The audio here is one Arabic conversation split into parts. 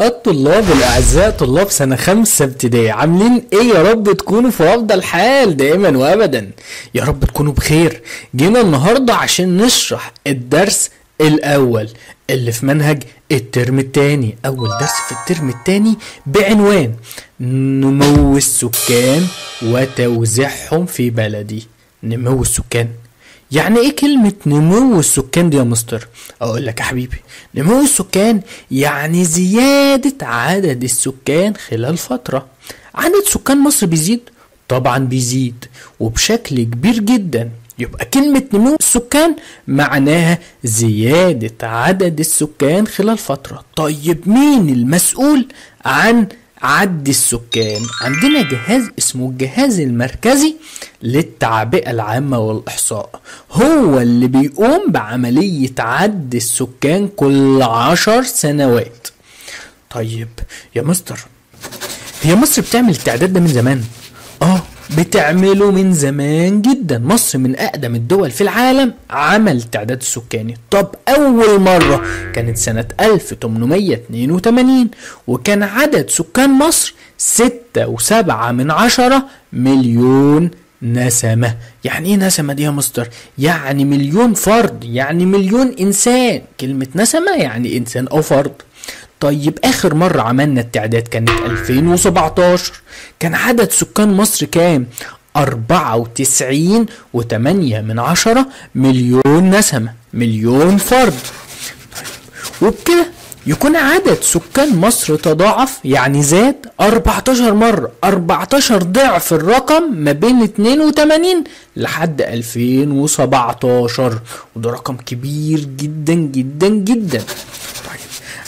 الطلاب الأعزاء، طلاب سنة 5 ابتدائي، عاملين ايه؟ يا رب تكونوا في أفضل حال دائما وأبدا. يا رب تكونوا بخير. جينا النهاردة عشان نشرح الدرس الأول اللي في منهج الترم التاني. أول درس في الترم التاني بعنوان نمو السكان وتوزيعهم في بلدي. نمو السكان، يعني ايه كلمة نمو السكان دي يا مستر؟ اقول لك يا حبيبي، نمو السكان يعني زيادة عدد السكان خلال فترة. عدد سكان مصر بيزيد؟ طبعا بيزيد وبشكل كبير جدا. يبقى كلمة نمو السكان معناها زيادة عدد السكان خلال فترة. طيب مين المسؤول عن عد السكان؟ عندنا جهاز اسمه الجهاز المركزي للتعبئة العامة والإحصاء، هو اللي بيقوم بعملية عد السكان كل 10 سنوات. طيب يا مستر، هي مصر بتعمل التعداد ده من زمان؟ بتعمله من زمان جدا. مصر من أقدم الدول في العالم عمل التعداد السكاني. طب أول مرة كانت سنة 1882، وكان عدد سكان مصر 6.7 مليون نسمة. يعني ايه نسمة دي يا مستر؟ يعني مليون فرد، يعني مليون إنسان. كلمة نسمة يعني إنسان أو فرد. طيب آخر مرة عملنا التعداد كانت 2017، كان عدد سكان مصر كام؟ 94.8 مليون نسمة، مليون فرد. وبكده يكون عدد سكان مصر تضاعف، يعني زاد 14 مرة، 14 ضعف الرقم ما بين 82 لحد 2017، وده رقم كبير جدا جدا جدا.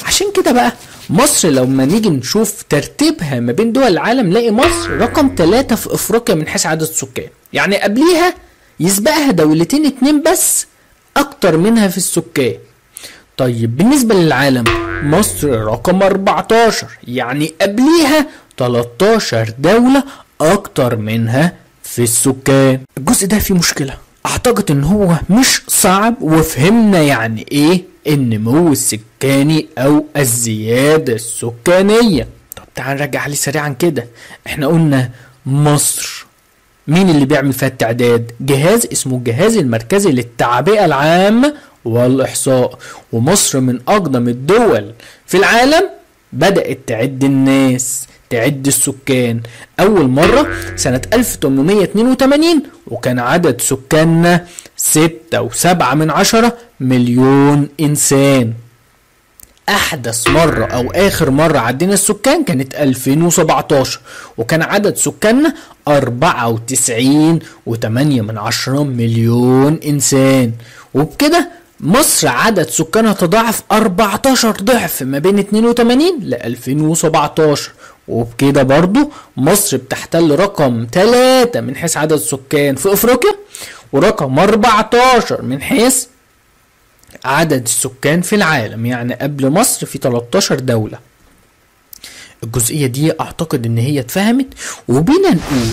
عشان كده بقى مصر لما نيجي نشوف ترتيبها ما بين دول العالم نلاقي مصر رقم 3 في افريقيا من حيث عدد السكان. يعني قبليها يسبقها دولتين 2 بس اكتر منها في السكان. طيب بالنسبة للعالم مصر رقم 14، يعني قبليها 13 دولة اكتر منها في السكان. الجزء ده فيه مشكلة، اعتقد ان هو مش صعب وفهمنا يعني ايه النمو السكاني او الزيادة السكانية. طب تعال نرجع عليه سريعا كده. احنا قلنا مصر مين اللي بيعمل فيها التعداد؟ جهاز اسمه الجهاز المركزي للتعبئة العامة والإحصاء. ومصر من أقدم الدول في العالم بدأت تعد الناس، تعد السكان. أول مرة سنة 1882، وكان عدد سكاننا 6.7 مليون إنسان. أحدث مرة أو آخر مرة عدينا السكان كانت 2017، وكان عدد سكاننا 94.8 مليون إنسان. وبكده مصر عدد سكانها تضاعف 14 ضعف ما بين 82 ل 2017. وبكده برضو مصر بتحتل رقم 3 من حيث عدد السكان في افريقيا، ورقم 14 من حيث عدد السكان في العالم. يعني قبل مصر في 13 دولة. الجزئية دي اعتقد ان هي اتفهمت، وبينا نقول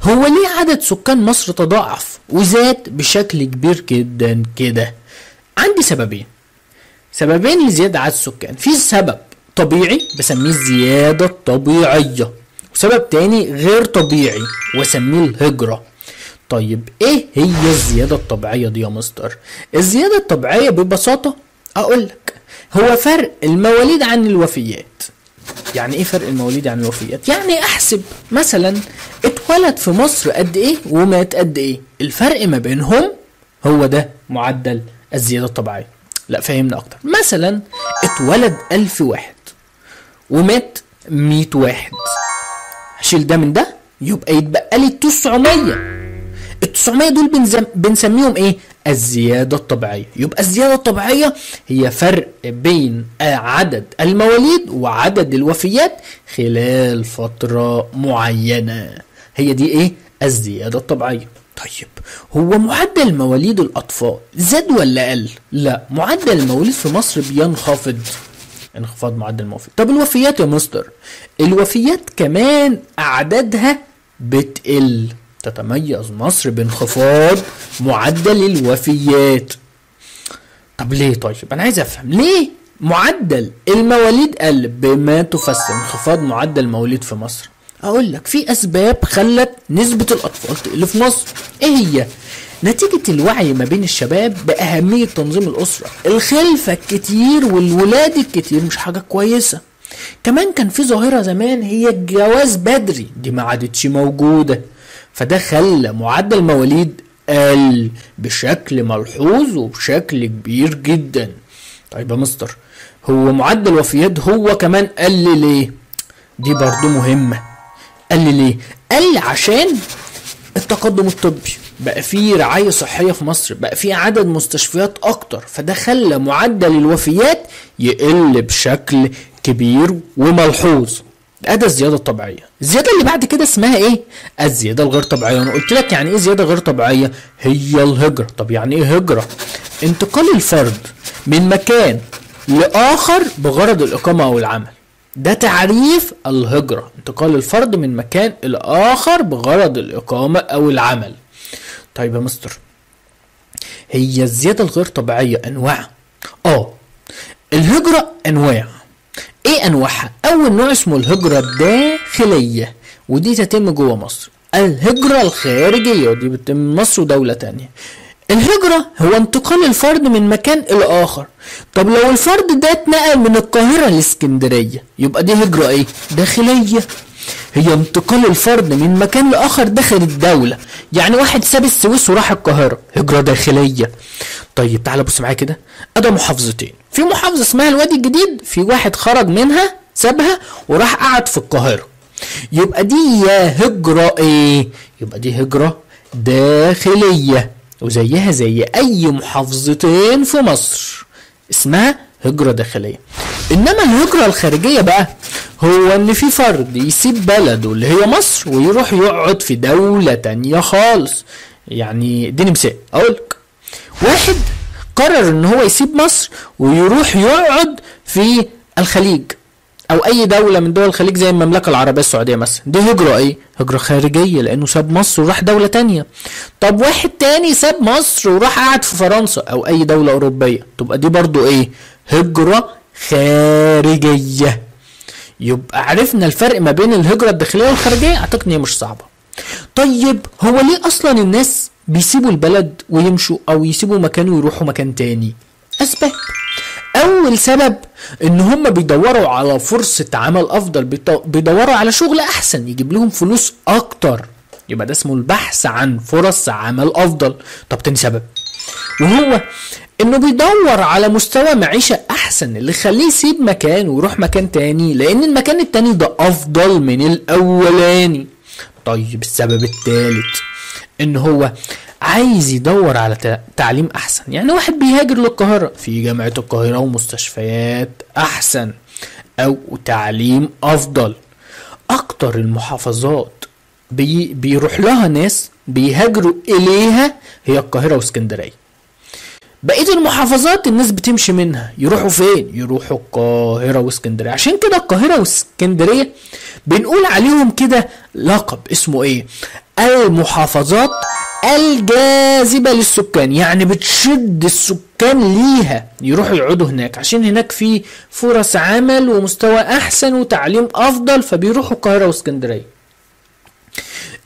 هو ليه عدد سكان مصر تضاعف وزاد بشكل كبير جدا كده. عندي سببين لزيادة عدد السكان. في سبب طبيعي بسميه الزيادة الطبيعية، وسبب تاني غير طبيعي وسميه الهجرة. طيب ايه هي الزيادة الطبيعية دي يا مستر؟ الزيادة الطبيعية ببساطة اقولك هو فرق المواليد عن الوفيات. يعني ايه فرق المواليد عن الوفيات؟ يعني احسب مثلا اتولد في مصر قد ايه ومات قد ايه، الفرق ما بينهم هو ده معدل الزيادة الطبيعية. لا فهمنا اكتر. مثلا اتولد 1000 واحد ومات 100 واحد، هشيل ده من ده يبقى يتبقى لي 900. ال 900 دول بنسميهم ايه؟ الزيادة الطبيعية. يبقى الزيادة الطبيعية هي فرق بين عدد المواليد وعدد الوفيات خلال فترة معينة. هي دي ايه؟ الزيادة الطبيعية. طيب هو معدل مواليد الأطفال زاد ولا قل؟ لا، معدل المواليد في مصر بينخفض، انخفاض معدل المواليد. طب الوفيات يا مستر؟ الوفيات كمان أعدادها بتقل. تتميز مصر بانخفاض معدل الوفيات. طب ليه؟ طيب أنا عايز أفهم ليه معدل المواليد قل بما تفسر انخفاض معدل المواليد في مصر؟ اقول لك في اسباب خلت نسبة الاطفال تقل في مصر. ايه هي؟ نتيجة الوعي ما بين الشباب بأهمية تنظيم الأسرة، الخلفة الكتير والولاد الكتير مش حاجة كويسة. كمان كان في ظاهرة زمان هي الجواز بدري، دي ما عادتش موجودة، فده خلى معدل المواليد قل بشكل ملحوظ وبشكل كبير جدا. طيب يا مستر، هو معدل الوفيات هو كمان قل ليه؟ دي برضو مهمة. قل ليه؟ قل عشان التقدم الطبي، بقى فيه رعاية صحية في مصر، بقى فيه عدد مستشفيات اكتر، فده خلى معدل الوفيات يقل بشكل كبير وملحوظ. ده الزيادة الطبيعية. الزيادة اللي بعد كده اسمها ايه؟ الزيادة الغير طبيعية. انا قلت لك يعني ايه زيادة غير طبيعية؟ هي الهجرة. طب يعني ايه هجرة؟ انتقال الفرد من مكان لآخر بغرض الإقامة أو العمل. ده تعريف الهجرة، انتقال الفرد من مكان إلى آخر بغرض الإقامة أو العمل. طيب يا مستر، هي الزيادة الغير طبيعية أنواع؟ الهجرة أنواع. إيه أنواعها؟ أول نوع اسمه الهجرة الداخلية، ودي تتم جوه مصر. الهجرة الخارجية، ودي بتتم مصر ودولة تانية. الهجرة هو انتقال الفرد من مكان إلى آخر. طب لو الفرد ده اتنقل من القاهرة لإسكندرية يبقى دي هجرة إيه؟ داخلية. هي انتقال الفرد من مكان لآخر داخل الدولة، يعني واحد ساب السويس وراح القاهرة، هجرة داخلية. طيب تعالى بص معايا كده، أدا محافظتين، في محافظة اسمها الوادي الجديد، في واحد خرج منها سابها وراح قعد في القاهرة، يبقى دي يا هجرة إيه؟ يبقى دي هجرة داخلية، وزيها زي أي محافظتين في مصر، اسمها هجرة داخلية. إنما الهجرة الخارجية بقى هو إن في فرد يسيب بلده اللي هي مصر ويروح يقعد في دولة تانية خالص. يعني اديني مثال، أقولك واحد قرر إن هو يسيب مصر ويروح يقعد في الخليج او اي دولة من دول الخليج زي المملكة العربية السعودية مثلا، دي هجرة ايه؟ هجرة خارجية، لانه ساب مصر وراح دولة تانية. طب واحد تاني ساب مصر وراح قعد في فرنسا او اي دولة اوروبية، تبقى دي برضو ايه؟ هجرة خارجية. يبقى عرفنا الفرق ما بين الهجرة الداخلية والخارجية، اعتقد ان هي مش صعبة. طيب هو ليه اصلا الناس بيسيبوا البلد ويمشوا او يسيبوا مكان ويروحوا مكان تاني؟ اسباب. اول سبب ان هم بيدوروا على فرصة عمل افضل، بيدوروا على شغل احسن يجيب لهم فلوس اكتر، يبقى ده اسمه البحث عن فرص عمل افضل. طب تاني سبب وهو انه بيدور على مستوى معيشة احسن اللي يخليه يسيب مكان ويروح مكان تاني، لان المكان التاني ده افضل من الاولاني. طيب السبب الثالث ان هو عايز يدور على تعليم احسن، يعني واحد بيهاجر للقاهرة في جامعة القاهرة ومستشفيات احسن او تعليم افضل. اكتر المحافظات بيروح لها ناس بيهاجروا اليها هي القاهرة واسكندرية. بقية المحافظات الناس بتمشي منها، يروحوا فين؟ يروحوا القاهرة واسكندرية. عشان كده القاهرة واسكندرية بنقول عليهم كده لقب اسمه ايه؟ المحافظات الجاذبة للسكان، يعني بتشد السكان ليها يروحوا يقعدوا هناك، عشان هناك في فرص عمل ومستوى احسن وتعليم افضل، فبيروحوا القاهرة واسكندرية.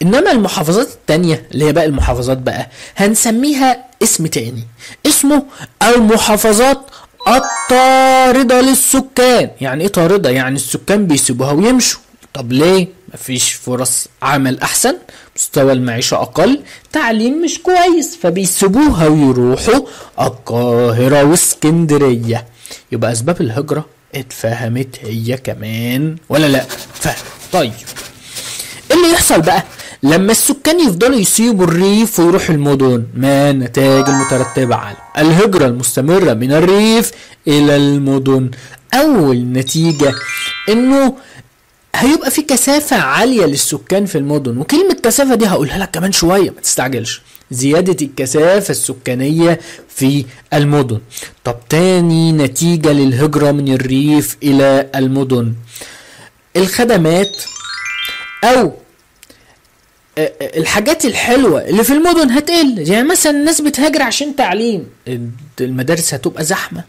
انما المحافظات التانية اللي هي بقى المحافظات بقى هنسميها اسم تاني، اسمه المحافظات الطاردة للسكان. يعني ايه طاردة؟ يعني السكان بيسيبوها ويمشوا. طب ليه؟ مفيش فرص عمل احسن، مستوى المعيشة اقل، تعليم مش كويس، فبيسيبوها ويروحوا القاهرة واسكندرية. يبقى اسباب الهجرة اتفهمت هي كمان ولا لا؟ فهم. طيب اللي يحصل بقى لما السكان يفضلوا يسيبوا الريف ويروحوا المدن، ما النتائج المترتبة على الهجرة المستمرة من الريف الى المدن؟ اول نتيجة انه هيبقى في كثافة عالية للسكان في المدن، وكلمة كثافة دي هقولها لك كمان شوية ما تستعجلش، زيادة الكثافة السكانية في المدن. طب تاني نتيجة للهجرة من الريف الى المدن، الخدمات او الحاجات الحلوة اللي في المدن هتقل. يعني مثلا الناس بتهاجر عشان تعليم، المدارس هتبقى زحمة،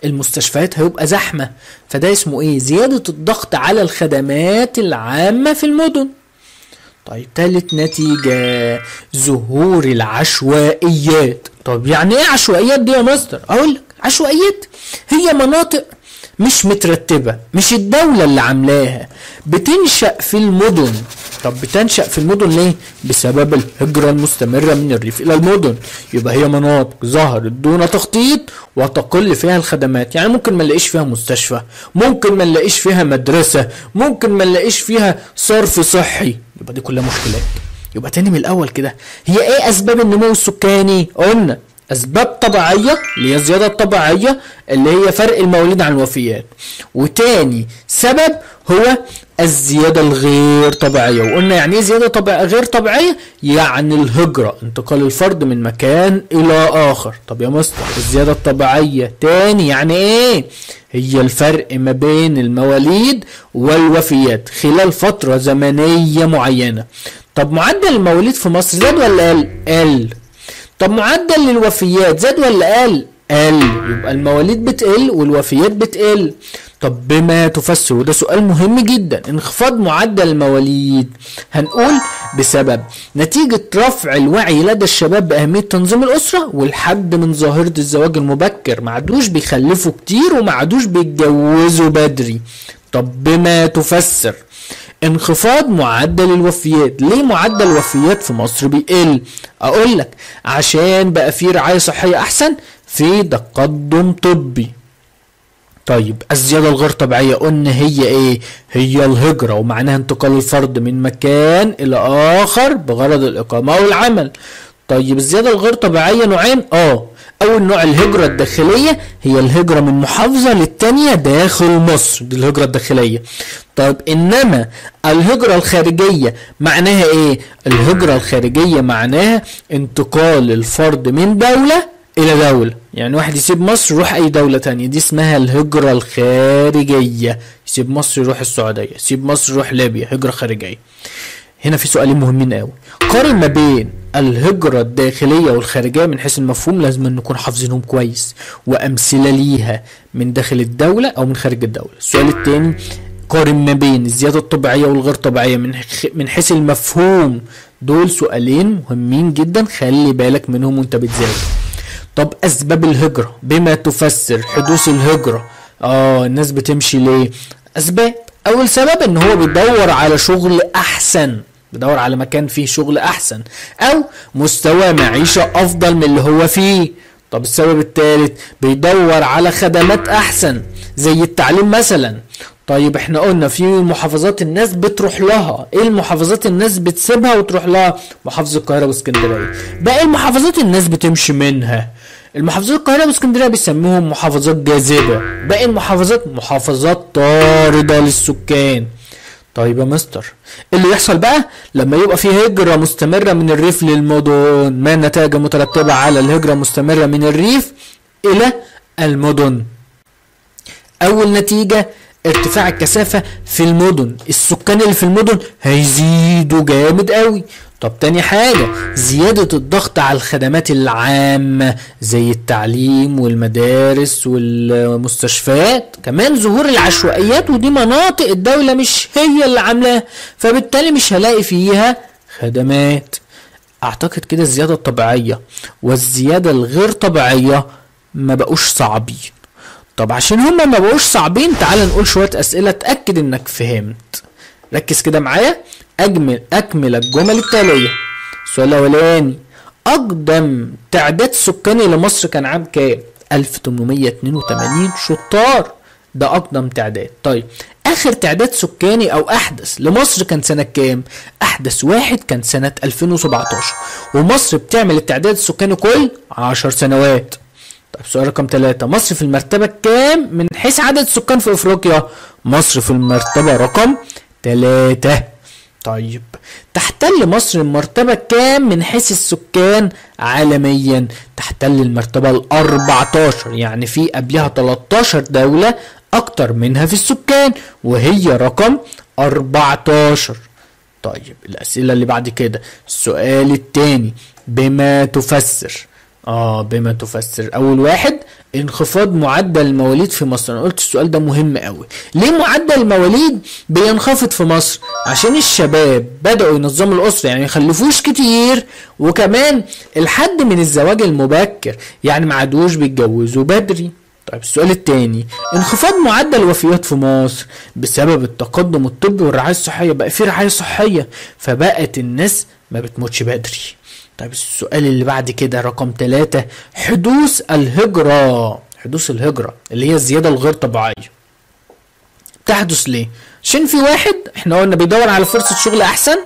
المستشفيات هيبقى زحمة، فده اسمه ايه؟ زيادة الضغط على الخدمات العامة في المدن. طيب تالت نتيجة ظهور العشوائيات. طب يعني ايه عشوائيات دي يا مستر؟ اقول لك عشوائيات هي مناطق مش مترتبة، مش الدولة اللي عاملاها، بتنشأ في المدن. طب بتنشأ في المدن ليه؟ بسبب الهجرة المستمرة من الريف إلى المدن. يبقى هي مناطق ظهرت دون تخطيط وتقل فيها الخدمات. يعني ممكن ما نلاقيش فيها مستشفى، ممكن ما نلاقيش فيها مدرسة، ممكن ما نلاقيش فيها صرف صحي. يبقى دي كلها مشكلات. يبقى تاني من الأول كده، هي إيه أسباب النمو السكاني؟ قلنا اسباب طبيعيه اللي هي الزياده الطبيعيه اللي هي فرق المواليد عن الوفيات، وتاني سبب هو الزياده الغير طبيعيه. وقلنا يعني ايه زياده غير طبيعيه؟ يعني الهجره، انتقال الفرد من مكان الى اخر. طب يا مستر الزياده الطبيعيه تاني يعني ايه؟ هي الفرق ما بين المواليد والوفيات خلال فتره زمنيه معينه. طب معدل المواليد في مصر زاد ولا قل؟ قل. طب معدل الوفيات زاد ولا قل؟ قل. يبقى المواليد بتقل والوفيات بتقل. طب بما تفسر، وده سؤال مهم جدا، انخفاض معدل المواليد؟ هنقول بسبب نتيجة رفع الوعي لدى الشباب بأهمية تنظيم الأسرة والحد من ظاهرة الزواج المبكر. ما عادوش بيخلفوا كتير وما عادوش بيتجوزوا بدري. طب بما تفسر انخفاض معدل الوفيات. ليه معدل الوفيات في مصر بيقل؟ اقول لك عشان بقى في رعاية صحية احسن، في تقدم طبي. طيب الزيادة الغير طبيعية قلنا هي ايه؟ هي الهجرة، ومعناها انتقال الفرد من مكان الى اخر بغرض الاقامة او العمل. طيب الزيادة الغير طبيعية نوعين. اول نوع الهجرة الداخلية، هي الهجرة من محافظة للتانية داخل مصر، دي الهجرة الداخلية. طيب انما الهجرة الخارجية معناها ايه؟ الهجرة الخارجية معناها انتقال الفرد من دولة الى دولة. يعني واحد يسيب مصر يروح اي دولة تانية، دي اسمها الهجرة الخارجية. يسيب مصر يروح السعودية، يسيب مصر يروح ليبيا، هجرة خارجية. هنا في سؤالين مهمين قوي، قارن ما بين الهجرة الداخلية والخارجية من حيث المفهوم، لازم نكون حافظينهم كويس، وامثلة ليها من داخل الدولة او من خارج الدولة. السؤال الثاني، قارن ما بين الزيادة الطبيعية والغير طبيعية من حيث المفهوم. دول سؤالين مهمين جدا، خلي بالك منهم وانت بتذاكر. طب اسباب الهجرة بما تفسر حدوث الهجرة. الناس بتمشي ليه؟ اسباب، اول سبب ان هو بيدور على شغل احسن، بيدور على مكان فيه شغل احسن او مستوى معيشة افضل من اللي هو فيه. طب السبب الثالث بيدور على خدمات احسن زي التعليم مثلا. طيب احنا قلنا في محافظات الناس بتروح لها، ايه المحافظات الناس بتسيبها وتروح لها؟ محافظة القاهرة واسكندرية. باقي المحافظات الناس بتمشي منها. المحافظات القاهرة واسكندرية بيسموهم محافظات جاذبة، باقي المحافظات محافظات طاردة للسكان. طيب يا مستر اللي يحصل بقى لما يبقى في هجرة مستمرة من الريف للمدن؟ ما النتائج المترتبة على الهجرة المستمرة من الريف إلى المدن؟ أول نتيجة ارتفاع الكثافة في المدن، السكان اللي في المدن هيزيدوا جامد قوي. طب تاني حاجة زيادة الضغط على الخدمات العامة زي التعليم والمدارس والمستشفيات. كمان ظهور العشوائيات، ودي مناطق الدولة مش هي اللي عاملاها، فبالتالي مش هلاقي فيها خدمات. اعتقد كده الزيادة الطبيعية والزيادة الغير طبيعية ما بقوش صعبين. طب عشان هما ما بقوش صعبين، تعال نقول شوية اسئلة تأكد انك فهمت. ركز كده معايا، اكمل الجمل التالية. السؤال الاولاني، اقدم تعداد سكاني لمصر كان عام كام؟ 1882. شطار، ده اقدم تعداد. طيب اخر تعداد سكاني او احدث لمصر كان سنة كام؟ احدث واحد كان سنة 2017، ومصر بتعمل التعداد السكاني كل 10 سنوات. طيب سؤال رقم 3، مصر في المرتبة كام من حيث عدد السكان في افريقيا؟ مصر في المرتبة رقم 3. طيب تحتل مصر المرتبة كام من حيث السكان عالميا؟ تحتل المرتبة 14، يعني في قبلها 13 دولة اكتر منها في السكان، وهي رقم 14. طيب الاسئلة اللي بعد كده، السؤال الثاني، بما تفسر بما تفسر. اول واحد انخفاض معدل المواليد في مصر. انا قلت السؤال ده مهم قوي. ليه معدل المواليد بينخفض في مصر؟ عشان الشباب بدأوا ينظموا الأسرة، يعني يخلفوش كتير، وكمان الحد من الزواج المبكر، يعني ما عادوش بيتجوزوا بدري. طيب السؤال التاني، انخفاض معدل الوفيات في مصر بسبب التقدم الطبي والرعاية الصحية. بقى في رعاية صحية فبقت الناس ما بتموتش بدري. طيب السؤال اللي بعد كده رقم 3، حدوث الهجرة. حدوث الهجرة اللي هي الزيادة الغير طبيعية تحدث ليه؟ عشان في واحد احنا قلنا بيدور على فرصة شغل احسن،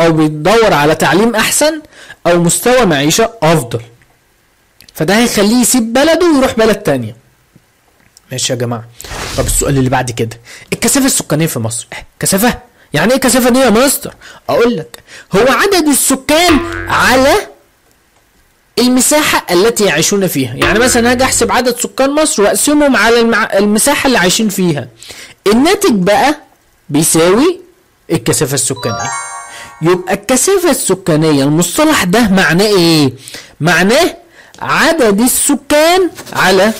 او بيدور على تعليم احسن، او مستوى معيشة افضل، فده هيخليه يسيب بلده ويروح بلد تانية. ماشي يا جماعة. طب السؤال اللي بعد كده، الكثافة السكانية في مصر. كثافة؟ يعني ايه كثافة دي يا مستر؟ اقول لك، هو عدد السكان على المساحة التي يعيشون فيها. يعني مثلا هاجي احسب عدد سكان مصر واقسمهم على المساحة اللي عايشين فيها، الناتج بقى بيساوي الكثافة السكانية. يبقى الكثافة السكانية المصطلح ده معناه ايه؟ معناه عدد السكان على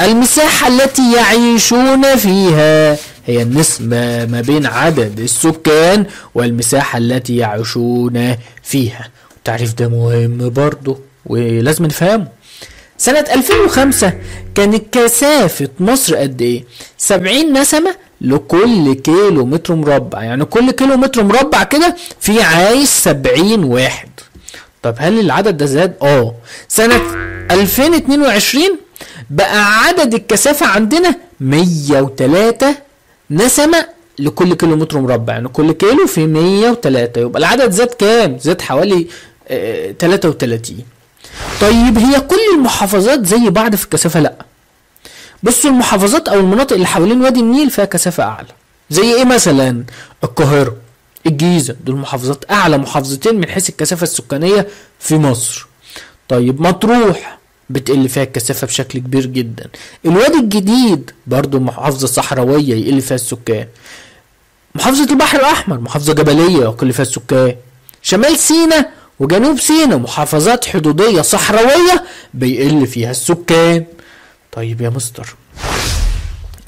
المساحة التي يعيشون فيها، هي النسبة ما بين عدد السكان والمساحة التي يعيشون فيها. التعريف ده مهم برضه ولازم نفهمه. سنة 2005 كانت كثافة مصر قد ايه؟ 70 نسمة لكل كيلو متر مربع، يعني كل كيلو متر مربع كده في عايش 70 واحد. طب هل العدد ده زاد؟ سنة 2022 بقى عدد الكثافة عندنا 103 نسمة لكل كيلو متر مربع، يعني كل كيلو في 103. يبقى العدد زاد كام؟ زاد حوالي 33. طيب هي كل المحافظات زي بعض في الكثافة؟ لا. بصوا المحافظات او المناطق اللي حوالين وادي النيل فيها كثافة اعلى. زي ايه مثلا؟ القاهرة، الجيزة، دول محافظات اعلى محافظتين من حيث الكثافة السكانية في مصر. طيب مطروح بتقل فيها الكثافة بشكل كبير جدا. الوادي الجديد برضو محافظة صحراوية يقل فيها السكان. محافظة البحر الاحمر محافظة جبلية يقل فيها السكان. شمال سيناء وجنوب سيناء محافظات حدودية صحراوية بيقل فيها السكان. طيب يا مستر،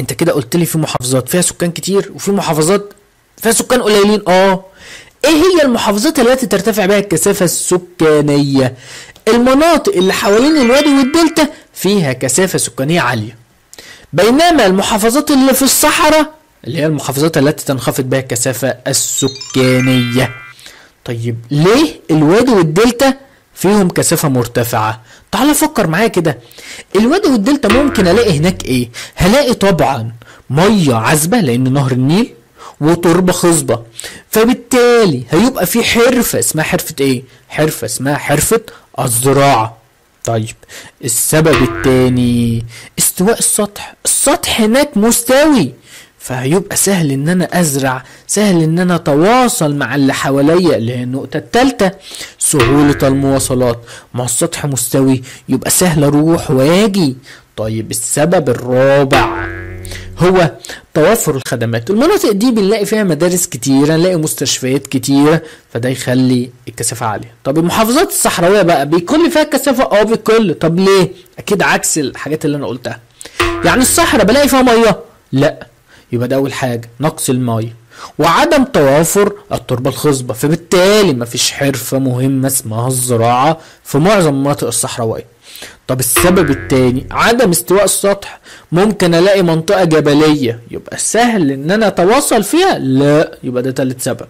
انت كده قلت لي في محافظات فيها سكان كتير وفي محافظات فيها سكان قليلين. ايه هي المحافظات التي ترتفع بها الكثافة السكانية؟ المناطق اللي حوالين الوادي والدلتا فيها كثافة سكانية عالية، بينما المحافظات اللي في الصحراء اللي هي المحافظات التي تنخفض بها الكثافة السكانية. طيب ليه الوادي والدلتا فيهم كثافة مرتفعة؟ تعال فكر معايا كده. الوادي والدلتا ممكن الاقي هناك ايه؟ هلاقي طبعا مية عذبة لان نهر النيل، وتربة خصبة، فبالتالي هيبقى في حرفة اسمها حرفة ايه؟ حرفة اسمها حرفة الزراعة. طيب السبب التاني استواء السطح. السطح هناك مستوي، فهيبقى سهل ان انا ازرع، سهل ان انا اتواصل مع اللي حواليا، اللي هي النقطة التالتة سهولة المواصلات. مع السطح مستوي يبقى سهل اروح واجي. طيب السبب الرابع هو توفر الخدمات. المناطق دي بنلاقي فيها مدارس كتيرة، نلاقي مستشفيات كتيرة، فده يخلي الكثافة عالية. طب المحافظات الصحراوية بقى بيكون فيها الكثافة؟ بيكون. طب ليه؟ اكيد عكس الحاجات اللي انا قلتها. يعني الصحراء بلاقي فيها مية؟ لا. يبقى ده اول حاجة نقص المية وعدم توافر التربة الخصبة، فبالتالي مفيش حرفة مهمة اسمها الزراعة في معظم المناطق الصحراوية. طب السبب التاني عدم استواء السطح. ممكن الاقي منطقة جبلية يبقى سهل ان انا اتواصل فيها؟ لا. يبقى ده تالت سبب.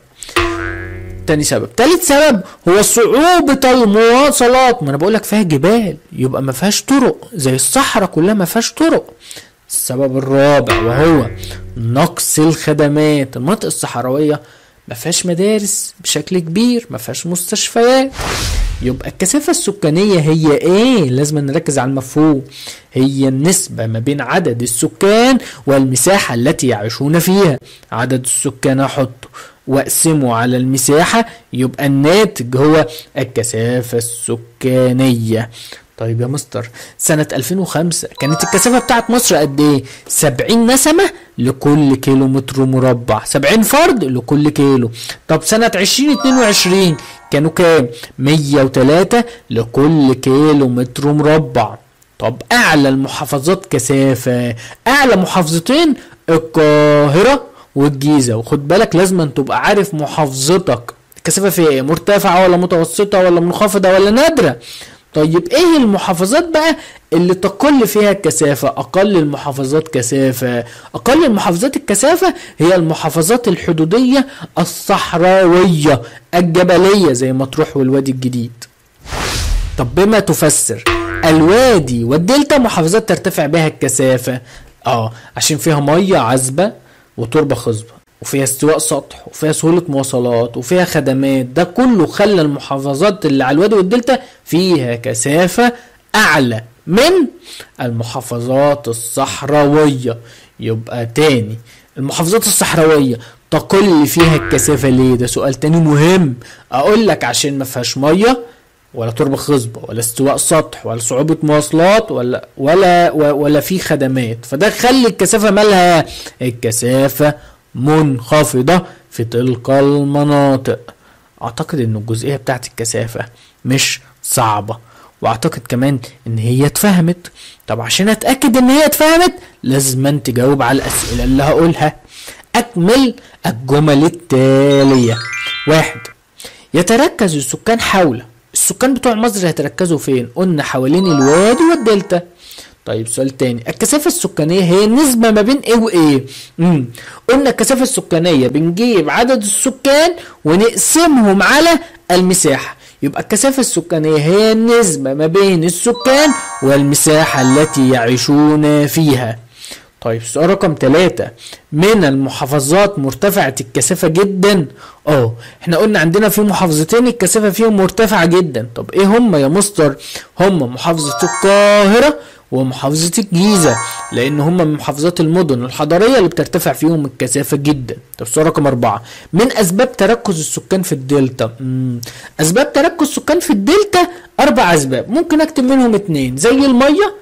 تالت سبب هو صعوبة المواصلات. ما انا بقولك فيها جبال يبقى ما فيهاش طرق، زي الصحراء كلها ما فيهاش طرق. السبب الرابع وهو نقص الخدمات. المناطق الصحراوية ما فيهاش مدارس بشكل كبير، ما فيهاش مستشفيات. يبقى الكثافة السكانية هي ايه؟ لازم نركز على المفهوم. هي النسبة ما بين عدد السكان والمساحة التي يعيشون فيها. عدد السكان احطه واقسمه على المساحة، يبقى الناتج هو الكثافة السكانية. طيب يا مستر، سنة 2005 كانت الكثافة بتاعت مصر قد ايه؟ 70 نسمة لكل كيلو متر مربع، 70 فرد لكل كيلو. طب سنة 2022 كانوا كام؟ 103 لكل كيلو متر مربع. طب اعلى المحافظات كثافة، اعلى محافظتين القاهرة والجيزة. وخد بالك لازم أن تبقى عارف محافظتك الكثافة فيها ايه، مرتفعة ولا متوسطة ولا منخفضة ولا نادرة. طيب ايه المحافظات بقى اللي تقل فيها الكثافة؟ اقل المحافظات كثافة، اقل المحافظات الكثافة هي المحافظات الحدودية الصحراوية الجبلية زي مطروح والوادي الجديد. طب بما تفسر الوادي والدلتا محافظات ترتفع بها الكثافة؟ عشان فيها مية عذبة وتربة خصبة وفيها استواء سطح وفيها سهولة مواصلات وفيها خدمات. ده كله خلى المحافظات اللي على الوادي والدلتا فيها كثافة أعلى من المحافظات الصحراوية. يبقى تاني المحافظات الصحراوية تقل فيها الكثافة ليه؟ ده سؤال تاني مهم. أقول لك عشان ما فيهاش مية ولا تربة خصبة ولا استواء سطح ولا صعوبة مواصلات ولا في خدمات، فده خلي الكثافة مالها؟ الكثافة منخفضة في تلك المناطق. اعتقد ان الجزئية بتاعت الكثافة مش صعبة، واعتقد كمان ان هي اتفهمت. طب عشان اتأكد ان هي اتفهمت لازم تجاوب على الاسئلة اللي هقولها. اكمل الجمل التالية. 1. يتركز السكان حول، السكان بتوع مصر هيتركزوا فين؟ قلنا حوالين الوادي والدلتا. طيب سؤال تاني، الكثافة السكانية هي النسبة ما بين ايه وايه؟ قلنا الكثافة السكانية بنجيب عدد السكان ونقسمهم على المساحة، يبقى الكثافة السكانية هي النسبة ما بين السكان والمساحة التي يعيشون فيها. طيب سؤال رقم 3، من المحافظات مرتفعة الكثافة جدا؟ احنا قلنا عندنا في محافظتين الكثافة فيهم مرتفعة جدا. طب ايه هم يا مستر؟ هم محافظة القاهرة ومحافظة الجيزة، لان هم من محافظات المدن الحضرية اللي بترتفع فيهم الكثافة جدا. طب سؤال رقم 4، من اسباب تركز السكان في الدلتا؟ اسباب تركز السكان في الدلتا 4 اسباب، ممكن اكتب منهم 2 زي المية،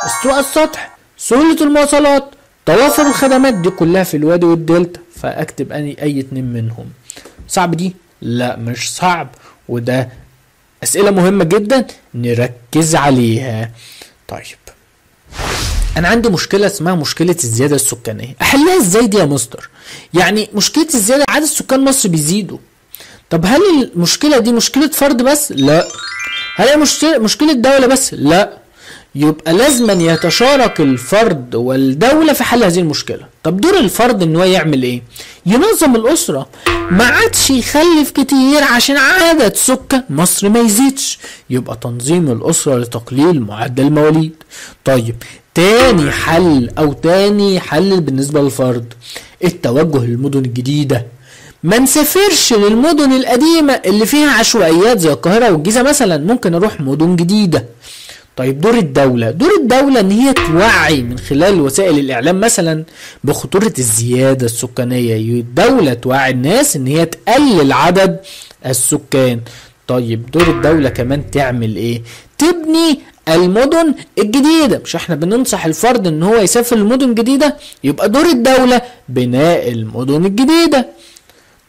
استواء السطح، سهولة المواصلات، توافر الخدمات. دي كلها في الوادي والدلتا، فاكتب اي 2 منهم. صعب دي؟ لا مش صعب، وده اسئلة مهمة جدا نركز عليها. طيب انا عندي مشكلة اسمها مشكلة الزيادة السكانية، احلها ازاي دي يا مستر؟ يعني مشكلة الزيادة عدد سكان مصر بيزيدوا. طب هل المشكلة دي مشكلة فرد بس؟ لا. هل هي مشكلة دولة بس؟ لا. يبقى لازما يتشارك الفرد والدولة في حل هذه المشكلة. طب دور الفرد ان هو يعمل ايه؟ ينظم الاسرة، ما عادش يخلف كتير عشان عدد سكان مصر ما يزيدش، يبقى تنظيم الاسرة لتقليل معدل المواليد. طيب تاني حل بالنسبة للفرد التوجه للمدن الجديدة، ما نسافرش للمدن القديمة اللي فيها عشوائيات زي القاهرة والجيزة مثلا، ممكن اروح مدن جديدة. طيب دور الدولة ان هي توعي من خلال وسائل الاعلام مثلا بخطورة الزيادة السكانية، الدولة توعي الناس ان هي تقلل عدد السكان. طيب دور الدولة كمان تعمل ايه؟ تبني المدن الجديدة. مش احنا بننصح الفرد ان هو يسافر المدن الجديدة؟ يبقى دور الدولة بناء المدن الجديدة.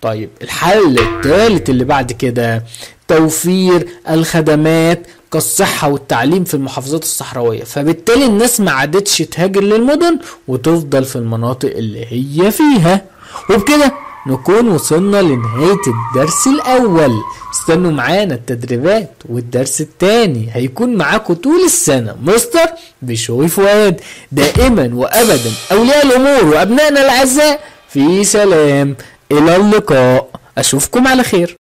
طيب الحل الثالث اللي بعد كده توفير الخدمات كالصحة والتعليم في المحافظات الصحراوية، فبالتالي الناس ما عادتش تهاجر للمدن وتفضل في المناطق اللي هي فيها. وبكده نكون وصلنا لنهاية الدرس الأول. استنوا معانا التدريبات، والدرس الثاني هيكون معاكم طول السنة مستر بشوي فؤاد. دائما وأبدا أولياء الأمور وأبنائنا الأعزاء في سلام، إلى اللقاء، أشوفكم على خير.